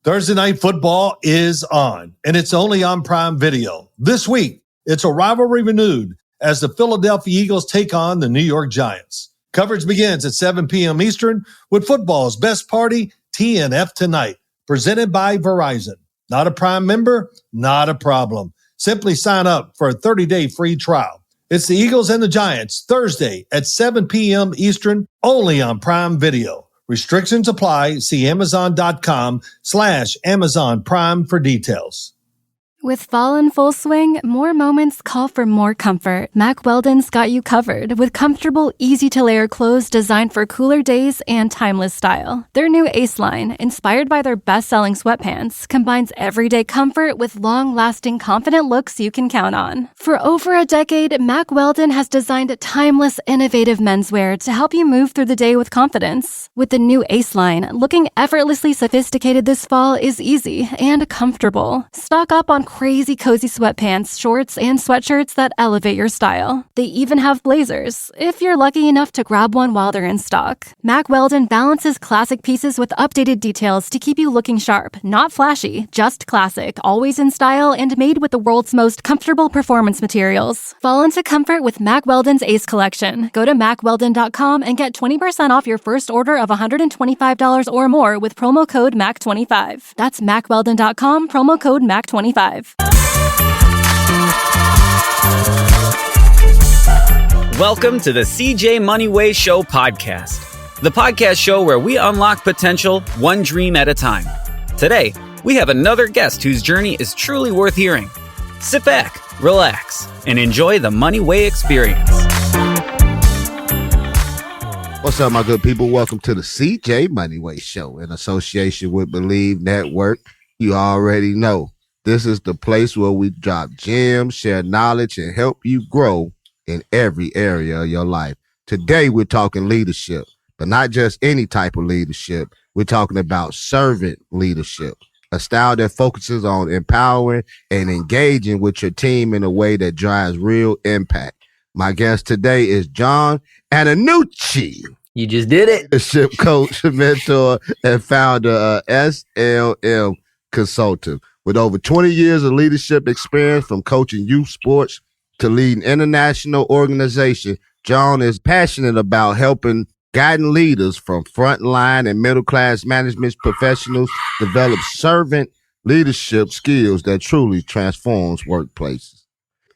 Thursday Night Football is on, and it's only on Prime Video. This week, it's a rivalry renewed as the Philadelphia Eagles take on the New York Giants. Coverage begins at 7 p.m. Eastern with football's best party, TNF Tonight, presented by Verizon. Not a Prime member? Not a problem. Simply sign up for a 30-day free trial. It's the Eagles and the Giants, Thursday at 7 p.m. Eastern, only on Prime Video. Restrictions apply. See Amazon.com/Amazon Prime for details. With fall in full swing, more moments call for more comfort. Mack Weldon's got you covered with comfortable, easy-to-layer clothes designed for cooler days and timeless style. Their new Ace line, inspired by their best-selling sweatpants, combines everyday comfort with long-lasting, confident looks you can count on. For over a decade, Mack Weldon has designed timeless, innovative menswear to help you move through the day with confidence. With the new Ace line, looking effortlessly sophisticated this fall is easy and comfortable. Stock up on crazy cozy sweatpants, shorts, and sweatshirts that elevate your style. They even have blazers, if you're lucky enough to grab one while they're in stock. Mack Weldon balances classic pieces with updated details to keep you looking sharp, not flashy, just classic, always in style, and made with the world's most comfortable performance materials. Fall into comfort with Mack Weldon's Ace Collection. Go to MackWeldon.com and get 20% off your first order of $125 or more with promo code MAC25. That's MackWeldon.com, promo code MAC25. Welcome to the CJ Moneyway Show podcast, the podcast show where we unlock potential one dream at a time. Today, we have another guest whose journey is truly worth hearing. Sit back, relax, and enjoy the Moneyway experience. What's up, my good people? Welcome to the CJ Moneyway Show in association with Believe Network. You already know. This is the place where we drop gems, share knowledge, and help you grow in every area of your life. Today, we're talking leadership, but not just any type of leadership. We're talking about servant leadership, a style that focuses on empowering and engaging with your team in a way that drives real impact. My guest today is Jon Antonucci. You just did it. Leadership coach, mentor, and founder of SML Consultive. With over 20 years of leadership experience from coaching youth sports to leading international organizations, Jon is passionate about helping guiding leaders from frontline and middle-class management professionals develop servant leadership skills that truly transforms workplaces.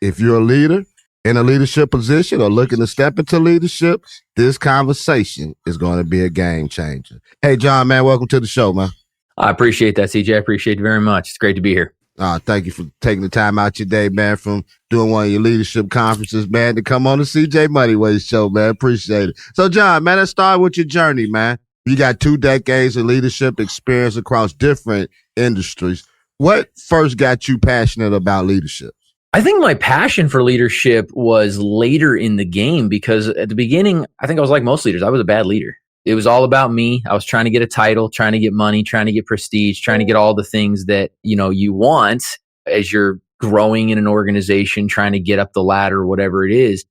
If you're a leader in a leadership position or looking to step into leadership, this conversation is going to be a game changer. Hey, Jon, man, welcome to the show, man. I appreciate that, CJ. I appreciate it very much. It's great to be here. Thank you for taking the time out your day, man, from doing one of your leadership conferences, man, to come on the CJ Moneyway Show, man. Appreciate it. So, Jon, man, let's start with your journey, man. You got 2 decades of leadership experience across different industries. What first got you passionate about leadership? I think my passion for leadership was later in the game because at the beginning, I think I was like most leaders. I was a bad leader. It was all about me. I was trying to get a title, trying to get money, trying to get prestige, trying to get all the things that, you want as you're growing in an organization, trying to get up the ladder, whatever it is.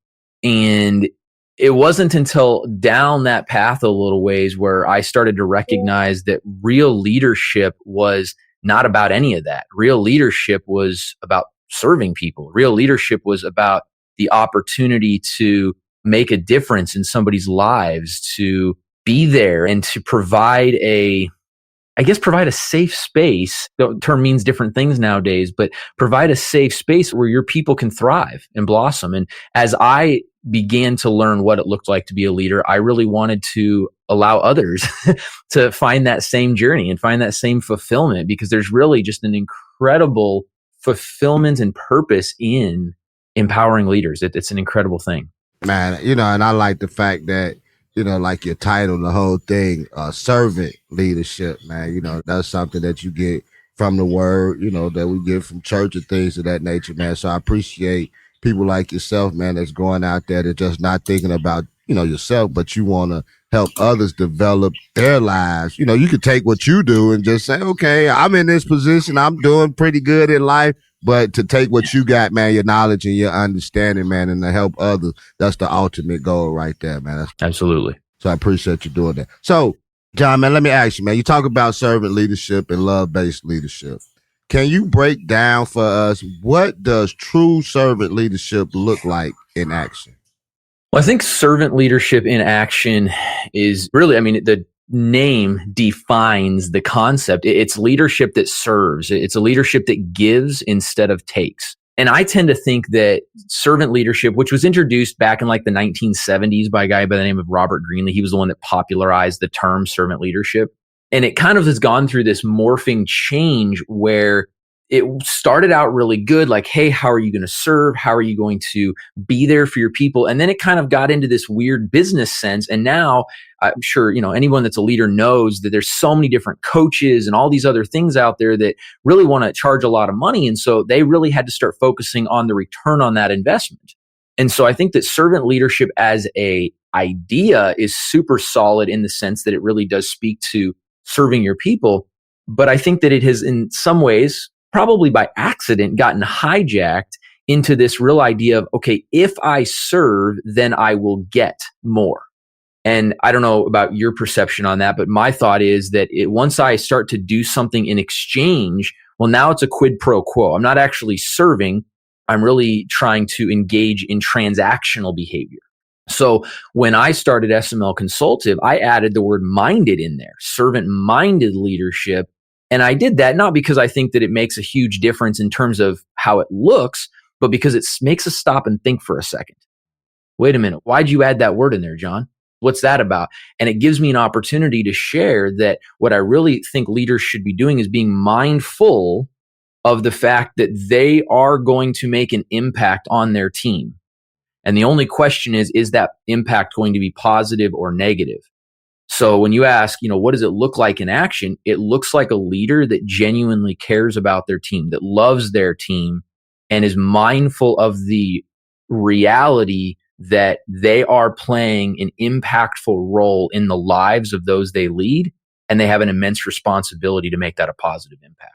And it wasn't until down that path a little ways where I started to recognize that real leadership was not about any of that. Real leadership was about serving people. Real leadership was about the opportunity to make a difference in somebody's lives, to be there and to provide a safe space. The term means different things nowadays, but provide a safe space where your people can thrive and blossom. And as I began to learn what it looked like to be a leader, I really wanted to allow others to find that same journey and find that same fulfillment, because there's really just an incredible fulfillment and purpose in empowering leaders. It's an incredible thing. Man, and I like the fact that, like your title, the whole thing, servant leadership, man. That's something that you get from the word, that we get from church and things of that nature, man. So I appreciate people like yourself, man, that's going out there, that's just not thinking about, yourself, but you want to help others develop their lives. You could take what you do and just say, okay, I'm in this position, I'm doing pretty good in life. But to take what you got, man, your knowledge and your understanding, man, and to help others, that's the ultimate goal right there, man. Absolutely. So I appreciate you doing that. So John, man, let me ask you, man. You talk about servant leadership and love-based leadership. Can you break down for us what does true servant leadership look like in action? Well, I think servant leadership in action is really, the name defines the concept. It's leadership that serves. It's a leadership that gives instead of takes. And I tend to think that servant leadership, which was introduced back in like the 1970s by a guy by the name of Robert Greenlee, he was the one that popularized the term servant leadership. And it kind of has gone through this morphing change where it started out really good, like, hey, how are you going to serve? How are you going to be there for your people? And then it kind of got into this weird business sense. And now I'm sure, anyone that's a leader knows that there's so many different coaches and all these other things out there that really want to charge a lot of money. And so they really had to start focusing on the return on that investment. And so I think that servant leadership as a idea is super solid in the sense that it really does speak to serving your people. But I think that it has in some ways, probably by accident, gotten hijacked into this real idea of, okay, if I serve, then I will get more. And I don't know about your perception on that, but my thought is that once I start to do something in exchange, well, now it's a quid pro quo. I'm not actually serving. I'm really trying to engage in transactional behavior. So when I started SML Consultive, I added the word minded in there, servant-minded leadership. And I did that not because I think that it makes a huge difference in terms of how it looks, but because it makes us stop and think for a second. Wait a minute, why'd you add that word in there, John? What's that about? And it gives me an opportunity to share that what I really think leaders should be doing is being mindful of the fact that they are going to make an impact on their team. And the only question is that impact going to be positive or negative? So when you ask, what does it look like in action? It looks like a leader that genuinely cares about their team, that loves their team, and is mindful of the reality that they are playing an impactful role in the lives of those they lead, and they have an immense responsibility to make that a positive impact.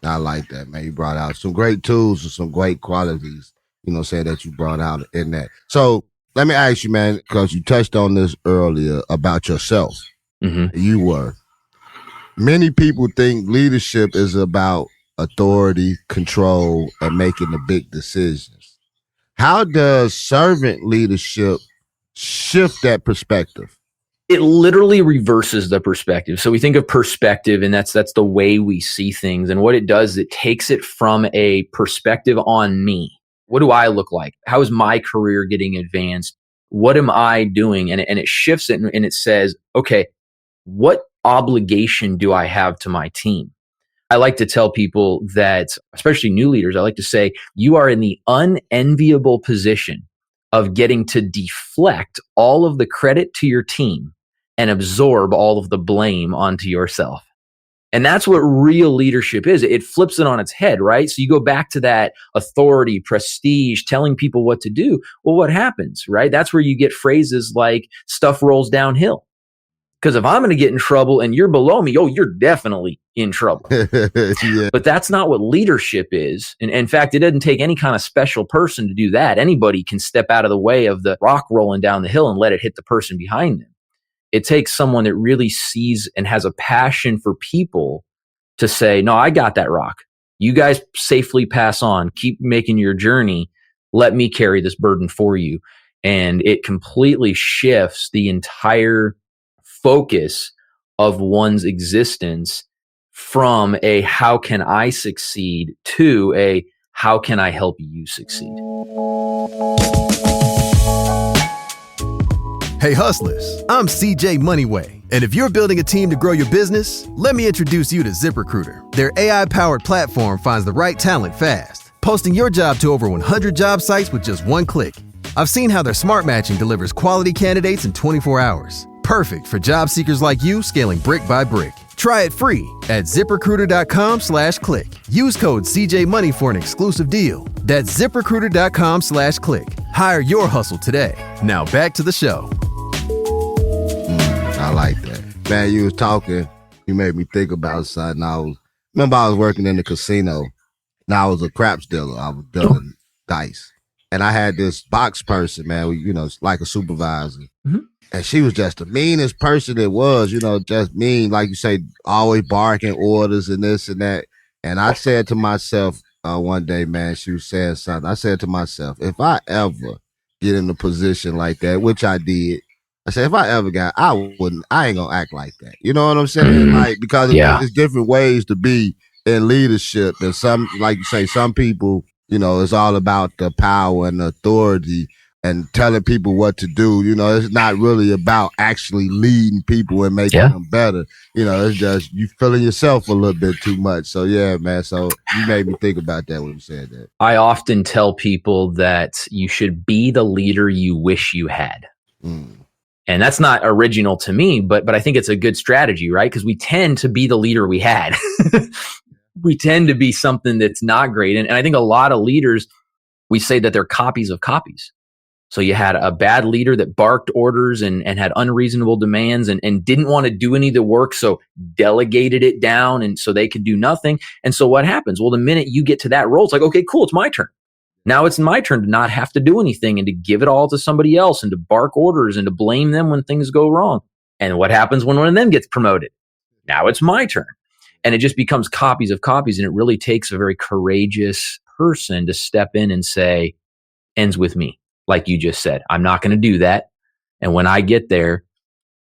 I like that, man. You brought out some great tools and some great qualities, that you brought out in that. So let me ask you, man, because you touched on this earlier about yourself. Mm-hmm. Many people think leadership is about authority, control, and making the big decisions. How does servant leadership shift that perspective? It literally reverses the perspective. So we think of perspective, and that's the way we see things. And what it does is it takes it from a perspective on me. What do I look like? How is my career getting advanced? What am I doing? And it shifts it and it says, okay, what obligation do I have to my team? I like to tell people that, especially new leaders, I like to say, you are in the unenviable position of getting to deflect all of the credit to your team and absorb all of the blame onto yourself. And that's what real leadership is. It flips it on its head, right? So you go back to that authority, prestige, telling people what to do. Well, what happens, right? That's where you get phrases like stuff rolls downhill. Because if I'm going to get in trouble and you're below me, you're definitely in trouble. Yeah. But that's not what leadership is. And in fact, it doesn't take any kind of special person to do that. Anybody can step out of the way of the rock rolling down the hill and let it hit the person behind them. It takes someone that really sees and has a passion for people to say, no, I got that rock. You guys safely pass on. Keep making your journey. Let me carry this burden for you. And it completely shifts the entire focus of one's existence from a how can I succeed to a how can I help you succeed. Hey hustlers, I'm CJ Moneyway, and if you're building a team to grow your business, let me introduce you to ZipRecruiter. Their AI-powered platform finds the right talent fast, posting your job to over 100 job sites with just one click. I've seen how their smart matching delivers quality candidates in 24 hours. Perfect for job seekers like you, scaling brick by brick. Try it free at ZipRecruiter.com/click. Use code CJMoney for an exclusive deal. That's ZipRecruiter.com/click. Hire your hustle today. Now back to the show. I like that. Man, you was talking, you made me think about something. I was working in the casino, and I was a craps dealer. I was dealing dice. And I had this box person, man, it's like a supervisor. Mm-hmm. And she was just the meanest person it was, just mean, like you say, always barking orders and this and that. And I said to myself one day, man, she was saying something. I said to myself, if I ever get in a position like that, which I did, I said, if I ever I ain't gonna act like that. You know what I'm saying? Like, because it's different ways to be in leadership. And some, like you say, some people, it's all about the power and the authority and telling people what to do. It's not really about actually leading people and making them better. It's just you feeling yourself a little bit too much. So yeah, man. So you made me think about that when you said that. I often tell people that you should be the leader you wish you had. And that's not original to me, but I think it's a good strategy, right? Because we tend to be the leader we had. We tend to be something that's not great. And I think a lot of leaders, we say that they're copies of copies. So you had a bad leader that barked orders and had unreasonable demands and didn't want to do any of the work, so delegated it down and so they could do nothing. And so what happens? Well, the minute you get to that role, it's like, okay, cool, it's my turn. Now it's my turn to not have to do anything and to give it all to somebody else and to bark orders and to blame them when things go wrong. And what happens when one of them gets promoted? Now it's my turn. And it just becomes copies of copies. And it really takes a very courageous person to step in and say, ends with me. Like you just said, I'm not going to do that. And when I get there,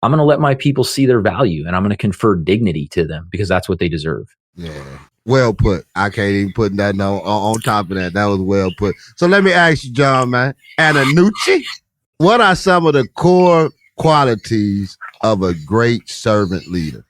I'm going to let my people see their value and I'm going to confer dignity to them because that's what they deserve. Yeah. Well put. I can't even put nothing on top of that. That was well put. So let me ask you, Jon, man. Antonucci, what are some of the core qualities of a great servant leader?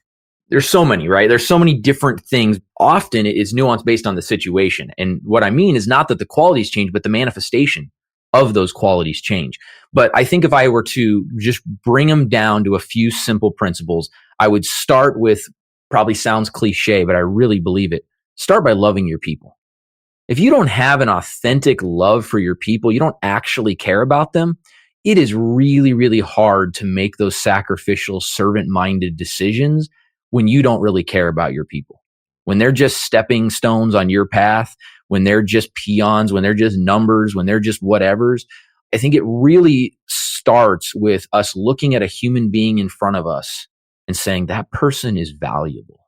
There's so many, right? There's so many different things. Often it is nuanced based on the situation. And what I mean is not that the qualities change, but the manifestation of those qualities change. But I think if I were to just bring them down to a few simple principles, I would start with, probably sounds cliche, but I really believe it. Start by loving your people. If you don't have an authentic love for your people, you don't actually care about them, it is really, really hard to make those sacrificial, servant-minded decisions when you don't really care about your people. When they're just stepping stones on your path, when they're just peons, when they're just numbers, when they're just whatevers. I think it really starts with us looking at a human being in front of us and saying that person is valuable,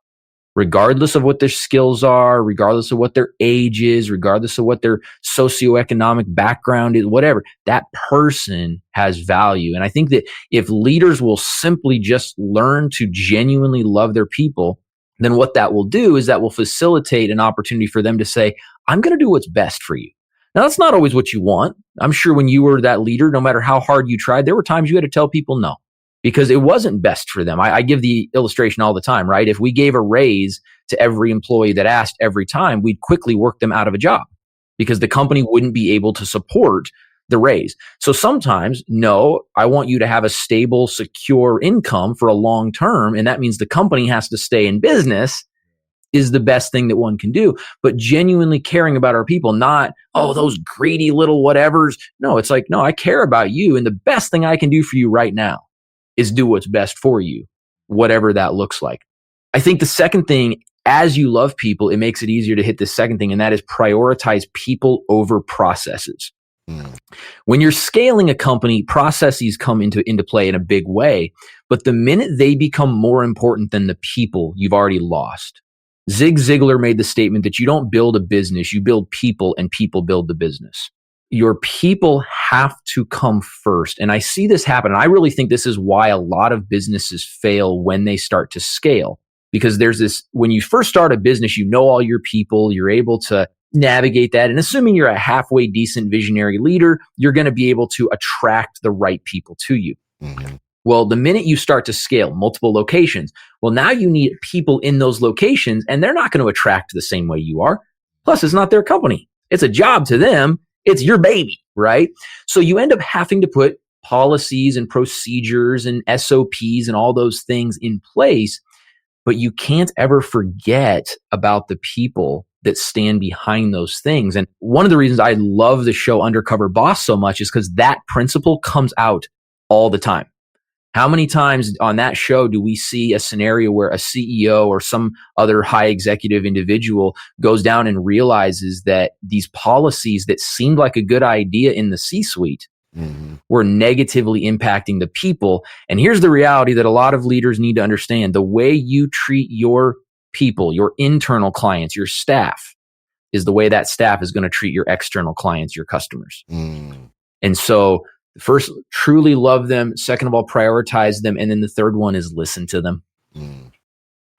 regardless of what their skills are, regardless of what their age is, regardless of what their socioeconomic background is, whatever, that person has value. And I think that if leaders will simply just learn to genuinely love their people, then what that will do is that will facilitate an opportunity for them to say, I'm going to do what's best for you. Now, that's not always what you want. I'm sure when you were that leader, no matter how hard you tried, there were times you had to tell people no, because it wasn't best for them. I give the illustration all the time, right? If we gave a raise to every employee that asked every time, we'd quickly work them out of a job because the company wouldn't be able to support the raise. So sometimes, no, I want you to have a stable, secure income for a long term. And that means the company has to stay in business is the best thing that one can do. But genuinely caring about our people, not, oh, those greedy little whatevers. No, it's like, no, I care about you. And the best thing I can do for you right now is do what's best for you, whatever that looks like. I think the second thing, as you love people, it makes it easier to hit the second thing, and that is prioritize people over processes. When you're scaling a company, processes come into play in a big way, but the minute they become more important than the people, you've already lost. Zig Ziglar made the statement that you don't build a business, you build people, and people build the business. Your people have to come first. And I see this happen. And I really think this is why a lot of businesses fail when they start to scale. Because there's this, when you first start a business, you know all your people, you're able to navigate that. And assuming you're a halfway decent visionary leader, you're going to be able to attract the right people to you. Mm-hmm. Well, the minute you start to scale multiple locations, well, now you need people in those locations, and they're not going to attract the same way you are. Plus, it's not their company. It's a job to them. It's your baby, right? So you end up having to put policies and procedures and SOPs and all those things in place, but you can't ever forget about the people that stand behind those things. And one of the reasons I love the show Undercover Boss so much is because that principle comes out all the time. How many times on that show do we see a scenario where a CEO or some other high executive individual goes down and realizes that these policies that seemed like a good idea in the C-suite We're negatively impacting the people. And here's the reality that a lot of leaders need to understand. The way you treat your people, your internal clients, your staff, is the way that staff is going to treat your external clients, your customers. And so first, truly love them. Second of all, prioritize them. And then the third one is listen to them.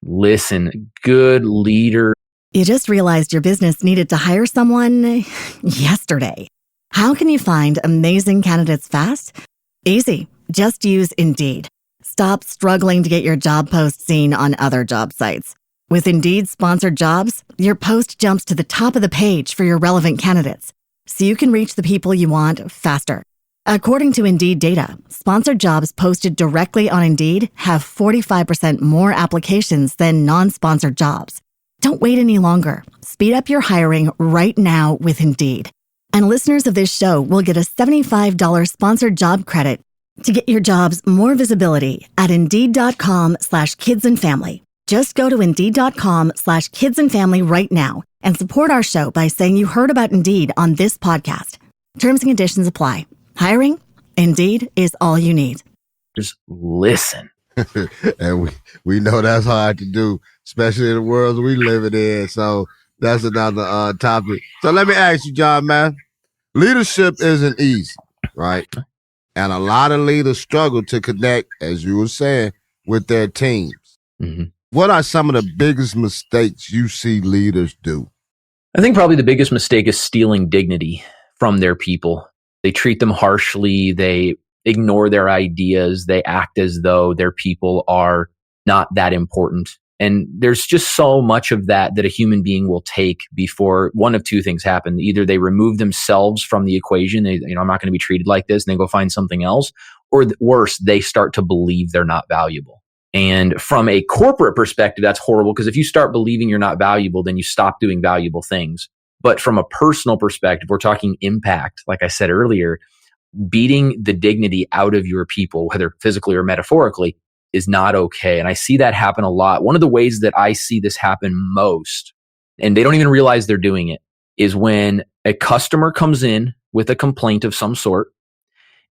Listen, good leader. You just realized your business needed to hire someone yesterday. How can you find amazing candidates fast? Easy. Just use Indeed. Stop struggling to get your job post seen on other job sites. With Indeed sponsored jobs, your post jumps to the top of the page for your relevant candidates, so you can reach the people you want faster. According to Indeed data, sponsored jobs posted directly on Indeed have 45% more applications than non-sponsored jobs. Don't wait any longer. Speed up your hiring right now with Indeed. And listeners of this show will get a $75 sponsored job credit to get your jobs more visibility at Indeed.com/kidsandfamily. Just go to Indeed.com/kidsandfamily right now and support our show by saying you heard about Indeed on this podcast. Terms and conditions apply. Hiring? Indeed is all you need. Just listen. And we know that's hard to do, especially in the world we live in. So that's another topic. So let me ask you, John, man. Leadership isn't easy, right? And a lot of leaders struggle to connect, as you were saying, with their teams. What are some of the biggest mistakes you see leaders do? I think probably the biggest mistake is stealing dignity from their people. They treat them harshly. They ignore their ideas. They act as though their people are not that important. And there's just so much of that a human being will take before one of two things happen. Either they remove themselves from the equation, I'm not going to be treated like this, and they go find something else, or worse, they start to believe they're not valuable. And from a corporate perspective, that's horrible, because if you start believing you're not valuable, then you stop doing valuable things. But from a personal perspective, we're talking impact. Like I said earlier, beating the dignity out of your people, whether physically or metaphorically, is not okay. And I see that happen a lot. One of the ways that I see this happen most, and they don't even realize they're doing it, is when a customer comes in with a complaint of some sort,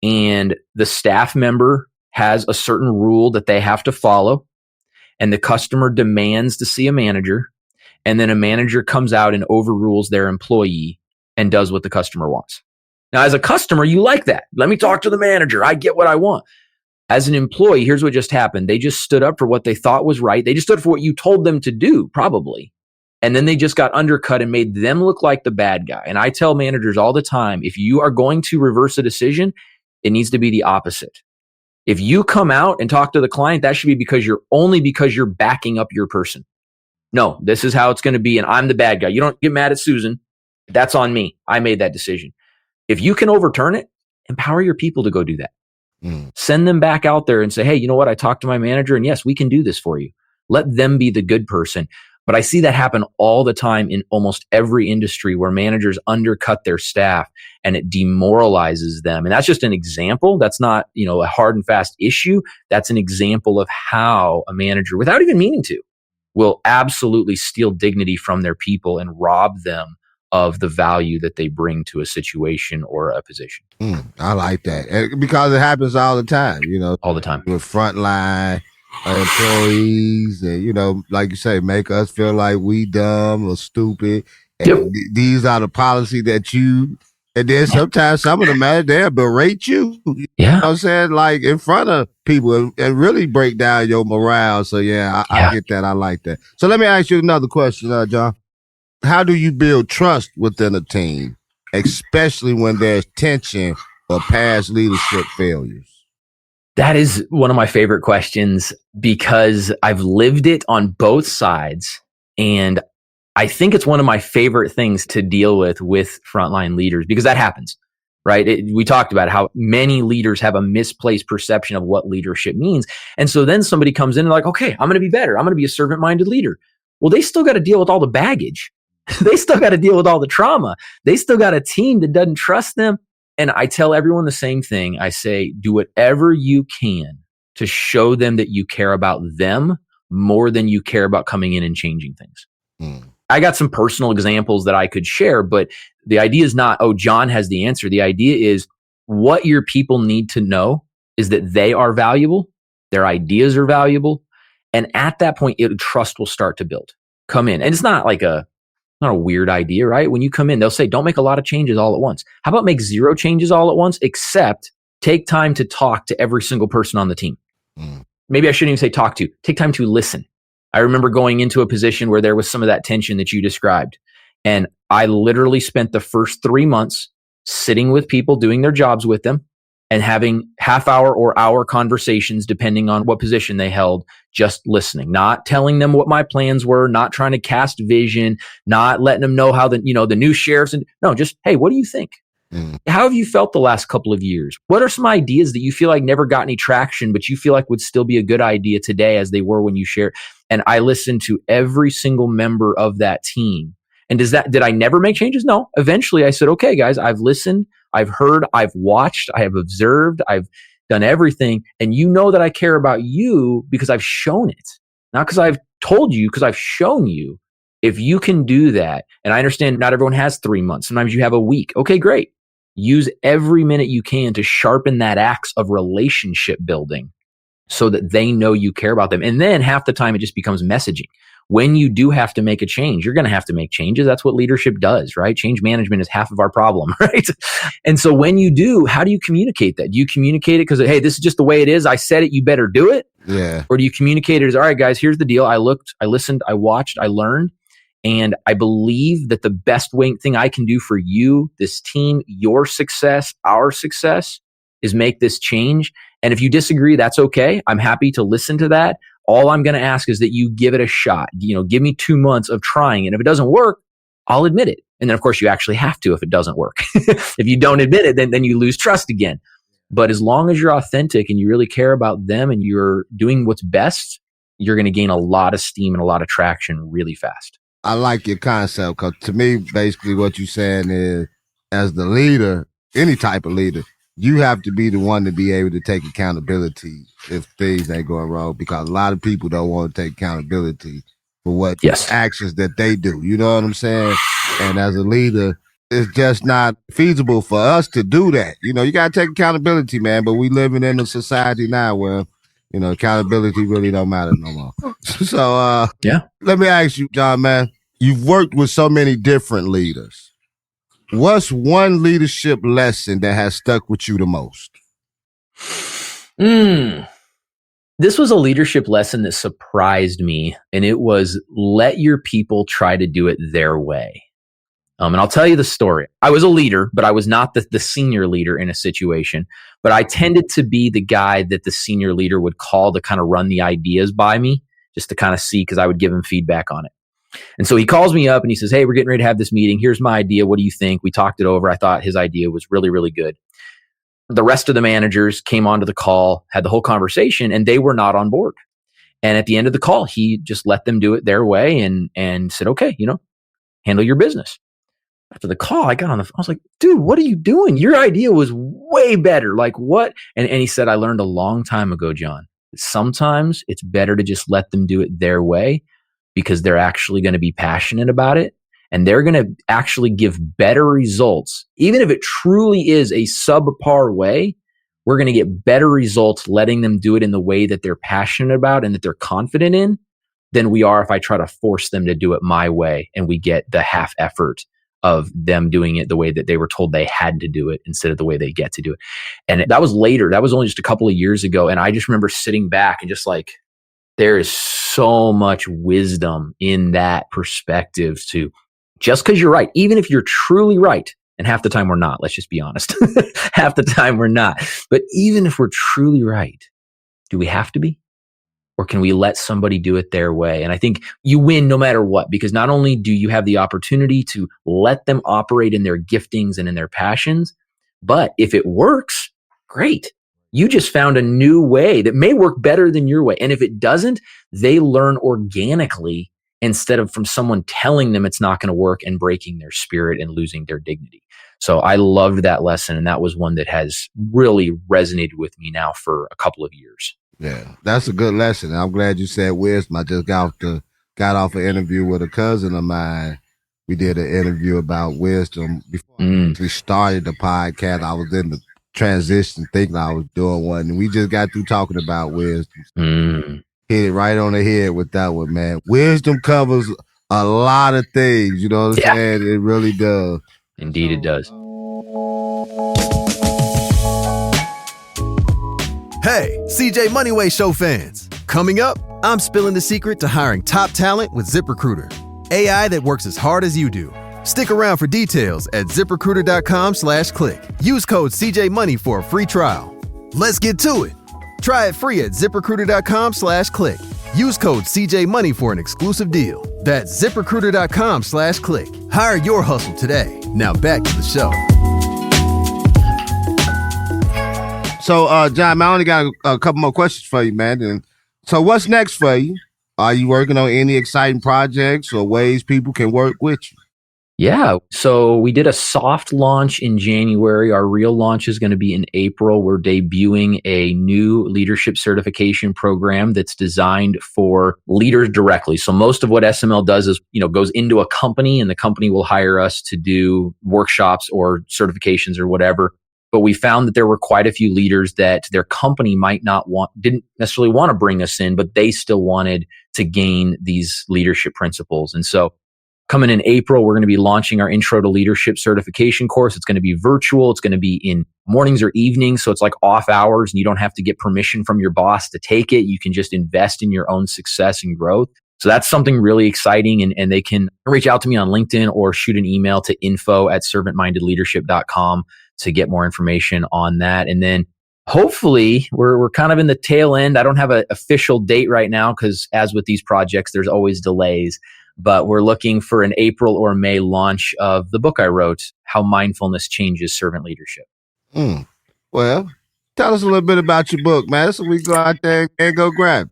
and the staff member has a certain rule that they have to follow, and the customer demands to see a manager, and then a manager comes out and overrules their employee and does what the customer wants. Now, as a customer, you like that. Let me talk to the manager. I get what I want. As an employee, here's what just happened. They just stood up for what they thought was right. They just stood up for what you told them to do, probably. And then they just got undercut and made them look like the bad guy. And I tell managers all the time, if you are going to reverse a decision, it needs to be the opposite. If you come out and talk to the client, that should be because you're backing up your person. No, this is how it's going to be, and I'm the bad guy. You don't get mad at Susan. That's on me. I made that decision. If you can overturn it, empower your people to go do that. Send them back out there and say, hey, you know what? I talked to my manager, and yes, we can do this for you. Let them be the good person. But I see that happen all the time in almost every industry, where managers undercut their staff and it demoralizes them. And that's just an example. That's not, a hard and fast issue. That's an example of how a manager, without even meaning to, will absolutely steal dignity from their people and rob them of the value that they bring to a situation or a position. I like that. And because it happens all the time, all the time with frontline employees, and like you say, make us feel like we dumb or stupid. And these are the policy that you. And then sometimes some of them, they'll berate you. You know what I'm saying? Like in front of people and really break down your morale. So I get that. I like that. So let me ask you another question, John. How do you build trust within a team, especially when there's tension or past leadership failures? That is one of my favorite questions, because I've lived it on both sides. And I think it's one of my favorite things to deal with frontline leaders, because that happens, right? We talked about how many leaders have a misplaced perception of what leadership means. And so then somebody comes in and like, okay, I'm going to be better. I'm going to be a servant-minded leader. Well, they still got to deal with all the baggage. They still got to deal with all the trauma. They still got a team that doesn't trust them. And I tell everyone the same thing. I say, do whatever you can to show them that you care about them more than you care about coming in and changing things. I got some personal examples that I could share, but the idea is not, oh, John has the answer. The idea is, what your people need to know is that they are valuable, their ideas are valuable, and at that point, trust will start to build. Come in, and it's not like not a weird idea, right? When you come in, they'll say, don't make a lot of changes all at once. How about make 0 changes all at once, except take time to talk to every single person on the team. Maybe I shouldn't even say talk to, take time to listen. I remember going into a position where there was some of that tension that you described. And I literally spent the first 3 months sitting with people, doing their jobs with them, and having half-hour or hour conversations, depending on what position they held, just listening, not telling them what my plans were, not trying to cast vision, not letting them know how the new sheriffs, and no, just, hey, what do you think? How have you felt the last couple of years? What are some ideas that you feel like never got any traction, but you feel like would still be a good idea today as they were when you shared? And I listened to every single member of that team. And did I never make changes? No. Eventually I said, okay, guys, I've listened, I've heard, I've watched, I have observed, I've done everything. And you know that I care about you because I've shown it. Not because I've told you, because I've shown you. If you can do that, and I understand not everyone has 3 months. Sometimes you have a week. Okay, great. Use every minute you can to sharpen that axe of relationship building so that they know you care about them. And then half the time it just becomes messaging. When you do have to make a change, you're going to have to make changes. That's what leadership does, right? Change management is half of our problem, right? And so when you do, how do you communicate that? Do you communicate it because, hey, this is just the way it is. I said it, you better do it. Yeah. Or do you communicate it as, all right, guys, here's the deal. I looked, I listened, I watched, I learned. And I believe that the best thing I can do for you, this team, your success, our success, is make this change. And if you disagree, that's okay. I'm happy to listen to that. All I'm going to ask is that you give it a shot. Give me 2 months of trying. And if it doesn't work, I'll admit it. And then, of course, you actually have to if it doesn't work. If you don't admit it, then you lose trust again. But as long as you're authentic and you really care about them and you're doing what's best, you're going to gain a lot of steam and a lot of traction really fast. I like your concept because to me, basically what you're saying is, as the leader, any type of leader, you have to be the one to be able to take accountability if things ain't going wrong, because a lot of people don't want to take accountability for what actions that they do. You know what I'm saying? And as a leader, it's just not feasible for us to do that. You got to take accountability, man, but we living in a society now where accountability really don't matter no more. So, let me ask you, Jon, man, you've worked with so many different leaders. What's one leadership lesson that has stuck with you the most? This was a leadership lesson that surprised me, and it was let your people try to do it their way. And I'll tell you the story. I was a leader, but I was not the senior leader in a situation. But I tended to be the guy that the senior leader would call to kind of run the ideas by me, just to kind of see, because I would give him feedback on it. And so he calls me up and he says, hey, we're getting ready to have this meeting. Here's my idea. What do you think? We talked it over. I thought his idea was really, really good. The rest of the managers came onto the call, had the whole conversation, and they were not on board. And at the end of the call, he just let them do it their way and said, okay, handle your business. After the call, I was like, dude, what are you doing? Your idea was way better. Like what? And he said, I learned a long time ago, Jon, that sometimes it's better to just let them do it their way because they're actually going to be passionate about it. And they're going to actually give better results. Even if it truly is a subpar way, we're going to get better results letting them do it in the way that they're passionate about and that they're confident in than we are if I try to force them to do it my way and we get the half effort of them doing it the way that they were told they had to do it instead of the way they get to do it. And that was later. That was only just a couple of years ago. And I just remember sitting back and just like, there is so much wisdom in that perspective to just because you're right, even if you're truly right, and half the time we're not, let's just be honest. Half the time we're not. But even if we're truly right, do we have to be? Or can we let somebody do it their way? And I think you win no matter what, because not only do you have the opportunity to let them operate in their giftings and in their passions, but if it works, great. You just found a new way that may work better than your way. And if it doesn't, they learn organically instead of from someone telling them it's not going to work and breaking their spirit and losing their dignity. So I loved that lesson. And that was one that has really resonated with me now for a couple of years. Yeah, that's a good lesson. I'm glad you said wisdom. I just got off an interview with a cousin of mine. We did an interview about wisdom before we started the podcast. I was in the transition thinking I was doing one. And we just got through talking about wisdom. Hit it right on the head with that one, man. Wisdom covers a lot of things. You know what I'm saying? It really does. Indeed, it does. Hey, CJ Moneyway Show fans. Coming up, I'm spilling the secret to hiring top talent with ZipRecruiter. AI that works as hard as you do. Stick around for details at ZipRecruiter.com/click. Use code CJMoney for a free trial. Let's get to it. Try it free at ZipRecruiter.com/click. Use code CJMoney for an exclusive deal. That's ZipRecruiter.com/click. Hire your hustle today. Now back to the show. So, John, I only got a couple more questions for you, man. And so what's next for you? Are you working on any exciting projects or ways people can work with you? Yeah. So we did a soft launch in January. Our real launch is going to be in April. We're debuting a new leadership certification program that's designed for leaders directly. So most of what SML does is, goes into a company, and the company will hire us to do workshops or certifications or whatever. But we found that there were quite a few leaders that their company didn't necessarily want to bring us in, but they still wanted to gain these leadership principles. And so coming in April, we're going to be launching our Intro to Leadership certification course. It's going to be virtual. It's going to be in mornings or evenings. So it's like off hours, and you don't have to get permission from your boss to take it. You can just invest in your own success and growth. So that's something really exciting. And they can reach out to me on LinkedIn or shoot an email to info@servantmindedleadership.com to get more information on that. And then hopefully we're kind of in the tail end. I don't have an official date right now because as with these projects, there's always delays. But we're looking for an April or May launch of the book I wrote, How Mindfulness Changes Servant Leadership. Well, tell us a little bit about your book, man, so we go out there and go grab.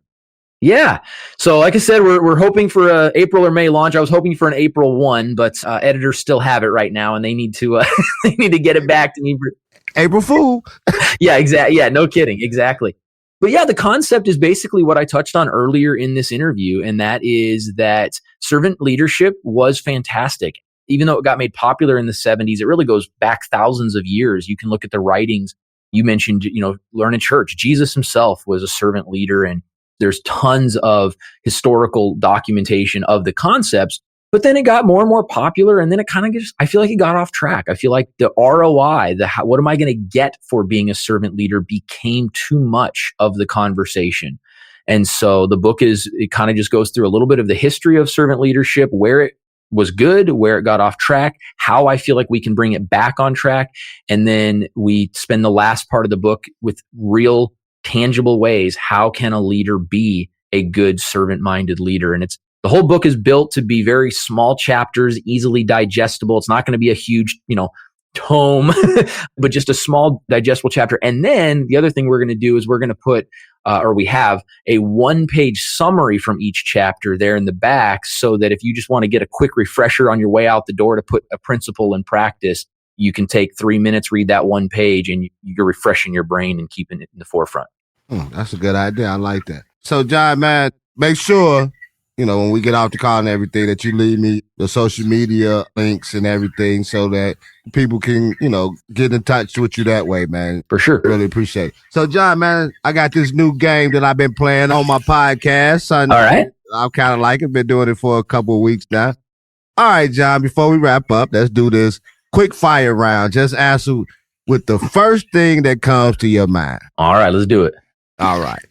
Yeah. So like I said, we're hoping for a April or May launch. I was hoping for an April 1, but editors still have it right now, and they need to they need to get it back to me. April Fool. Yeah, exactly. Yeah, no kidding. Exactly. But yeah, the concept is basically what I touched on earlier in this interview, and that is that servant leadership was fantastic. Even though it got made popular in the 70s, it really goes back thousands of years. You can look at the writings. You mentioned, Learn in Church. Jesus himself was a servant leader, and there's tons of historical documentation of the concepts. But then it got more and more popular, and then it kind of I feel like it got off track. I feel like the ROI, what am I going to get for being a servant leader, became too much of the conversation. And so the book it kind of just goes through a little bit of the history of servant leadership, where it was good, where it got off track, how I feel like we can bring it back on track. And then we spend the last part of the book with real tangible ways. How can a leader be a good servant-minded leader? And the whole book is built to be very small chapters, easily digestible. It's not going to be a huge, tome, but just a small digestible chapter. And then the other thing we're going to do is we're going to put, we have a 1-page summary from each chapter there in the back, so that if you just want to get a quick refresher on your way out the door to put a principle in practice, you can take 3 minutes, read that 1 page, and you're refreshing your brain and keeping it in the forefront. That's a good idea. I like that. So, John, man, make sure, when we get off the call and everything, that you leave me the social media links and everything so that people can, get in touch with you that way, man. For sure. Really appreciate it. So, John, man, I got this new game that I've been playing on my podcast. All right. I'm kind of like it. Been doing it for a couple of weeks now. All right, John, before we wrap up, let's do this quick fire round. Just answer with the first thing that comes to your mind. All right, let's do it. All right.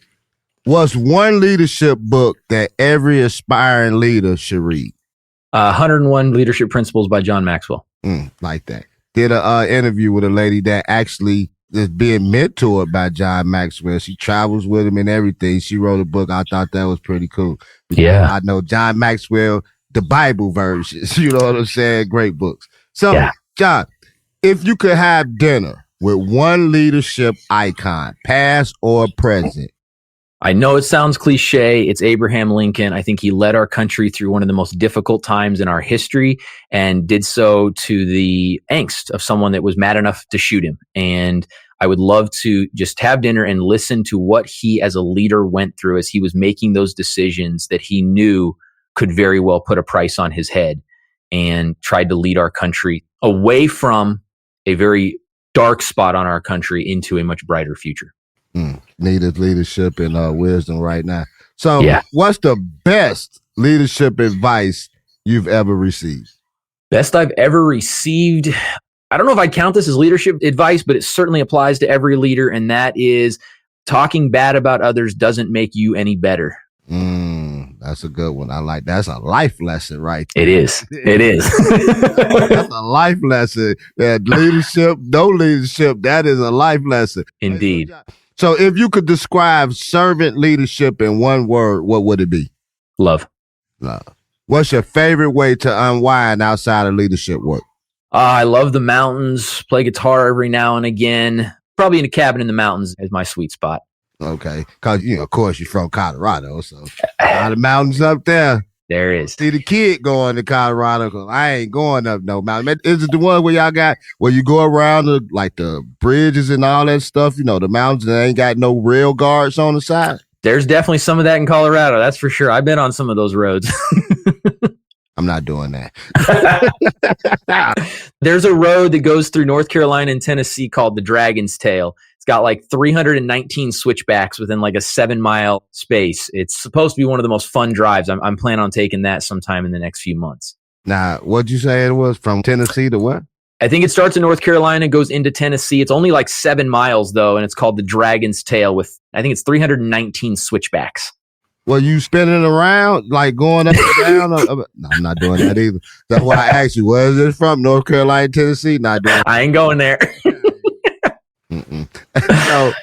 What's one leadership book that every aspiring leader should read? 101 Leadership Principles by John Maxwell. Like that. Did an interview with a lady that actually is being mentored by John Maxwell. She travels with him and everything. She wrote a book. I thought that was pretty cool. Yeah. I know John Maxwell, the Bible versions. You know what I'm saying? Great books. So, yeah. John, if you could have dinner with one leadership icon, past or present, I know it sounds cliche. It's Abraham Lincoln. I think he led our country through one of the most difficult times in our history, and did so to the angst of someone that was mad enough to shoot him. And I would love to just have dinner and listen to what he as a leader went through as he was making those decisions that he knew could very well put a price on his head, and tried to lead our country away from a very dark spot on our country into a much brighter future. Needed leadership and wisdom right now. So what's the best leadership advice you've ever received? Best I've ever received. I don't know if I'd count this as leadership advice, but it certainly applies to every leader. And that is talking bad about others doesn't make you any better. That's a good one. I like that's a life lesson, right there. It is. That's a life lesson. Leadership, no leadership, that is a life lesson. Indeed. So if you could describe servant leadership in one word, what would it be? Love. Love. What's your favorite way to unwind outside of leadership work? I love the mountains, play guitar every now and again. Probably in a cabin in the mountains is my sweet spot. Okay. Because, of course, you're from Colorado, so a lot of mountains up there. There is. See the kid going to Colorado, because I ain't going up no mountain. Is it the one where y'all got, where you go around the bridges and all that stuff, the mountains that ain't got no rail guards on the side? There's definitely some of that in Colorado, that's for sure. I've been on some of those roads. I'm not doing that. There's a road that goes through North Carolina and Tennessee called the Dragon's Tail. It's got like 319 switchbacks within like a 7-mile space. It's supposed to be one of the most fun drives. I'm planning on taking that sometime in the next few months. Now, what'd you say it was from Tennessee to what? I think it starts in North Carolina, goes into Tennessee. It's only like 7 miles though, and it's called the Dragon's Tail with, I think it's 319 switchbacks. Well, you spinning around, like going up and down? No, I'm not doing that either. That's why I asked you, where is it from? North Carolina, Tennessee? Not doing that. I ain't going there.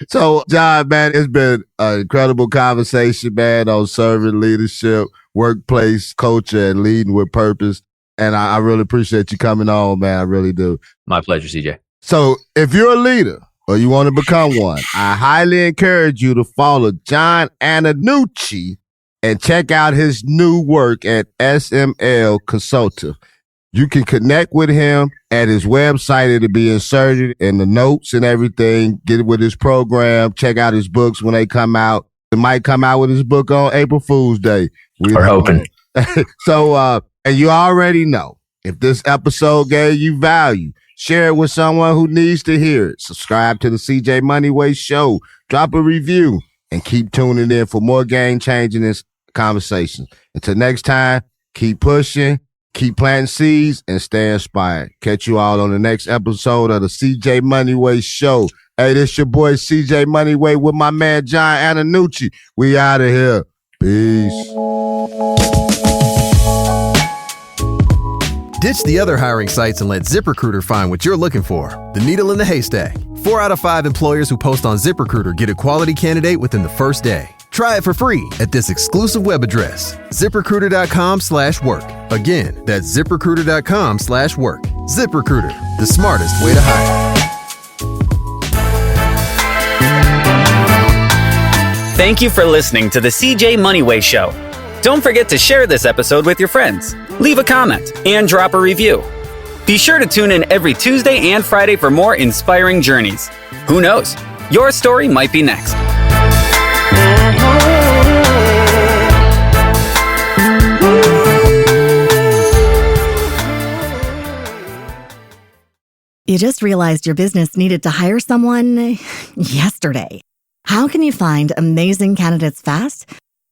So, Jon, man, it's been an incredible conversation, man, on servant leadership, workplace culture, and leading with purpose. And I really appreciate you coming on, man. I really do. My pleasure, CJ. So if you're a leader or you want to become one, I highly encourage you to follow Jon Antonucci and check out his new work at SML Consultive. You can connect with him at his website. It'll be inserted in the notes and everything. Get with his program. Check out his books when they come out. It might come out with his book on April Fool's Day. We're hoping. So, and you already know, if this episode gave you value, share it with someone who needs to hear it. Subscribe to the CJ Moneyway Show. Drop a review and keep tuning in for more game-changing conversations. Until next time, keep pushing. Keep planting seeds and stay inspired. Catch you all on the next episode of the CJ Moneyway Show. Hey, this your boy CJ Moneyway with my man Jon Antonucci. We out of here. Peace. Ditch the other hiring sites and let ZipRecruiter find what you're looking for. The needle in the haystack. 4 out of 5 employers who post on ZipRecruiter get a quality candidate within the first day. Try it for free at this exclusive web address, ZipRecruiter.com/work. Again, that's ZipRecruiter.com/work. ZipRecruiter, the smartest way to hire. Thank you for listening to the CJ Moneyway Show. Don't forget to share this episode with your friends, leave a comment, and drop a review. Be sure to tune in every Tuesday and Friday for more inspiring journeys. Who knows? Your story might be next. You just realized your business needed to hire someone yesterday. How can you find amazing candidates fast?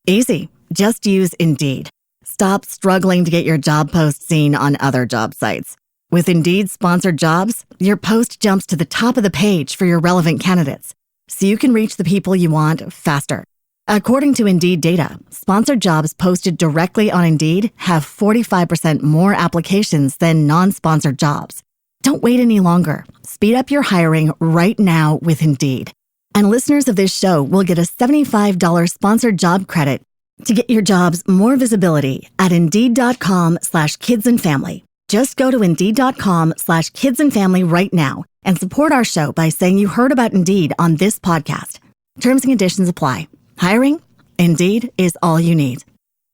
Easy. Just use Indeed. Stop struggling to get your job post seen on other job sites. With Indeed sponsored jobs, your post jumps to the top of the page for your relevant candidates, so you can reach the people you want faster. According to Indeed data, sponsored jobs posted directly on Indeed have 45% more applications than non-sponsored jobs. Don't wait any longer. Speed up your hiring right now with Indeed. And listeners of this show will get a $75 sponsored job credit to get your jobs more visibility at Indeed.com/kidsandfamily. Just go to Indeed.com/kidsandfamily right now and support our show by saying you heard about Indeed on this podcast. Terms and conditions apply. Hiring? Indeed is all you need.